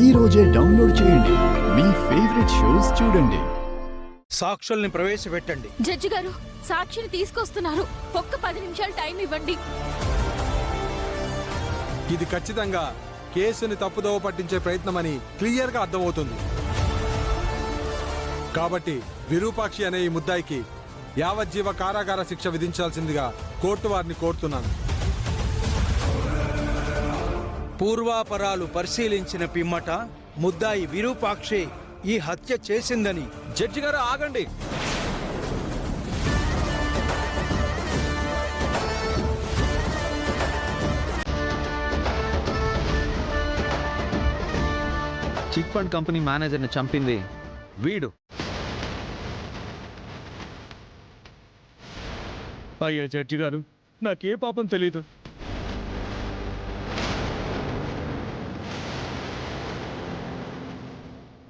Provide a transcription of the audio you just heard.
ఈ రోజే డౌన్లోడ్ చేయండి. మీ ఫేవరెట్ షోస్ చూడండి. సాక్షుల్ని ప్రవేశపెట్టండి. జడ్జి గారు, సాక్షిని తీసుకొస్తున్నారు. ఒక్క 10 నిమిషాలు టైం ఇవ్వండి. ఇది ఖచ్చితంగా కేసుని తప్పుదోవ పట్టించే ప్రయత్నమని క్లియర్గా అర్థమవుతుంది. కాబట్టి విరూపాక్షి అనే ఈ ముద్దాయికి యావజ్జీవ కారాగార శిక్ష విధించాల్సిందిగా కోర్టు వారిని కోరుతున్నాను. పూర్వాపరాలు పరిశీలించిన పిమ్మట ముద్దాయి విరూపాక్షి ఈ హత్య చేసిందని. జడ్జి గారు ఆగండి. చిట్ ఫండ్ కంపెనీ మేనేజర్ని చంపింది వీడు. అయ్యా జడ్జి గారు, నాకే పాపం తెలీదు.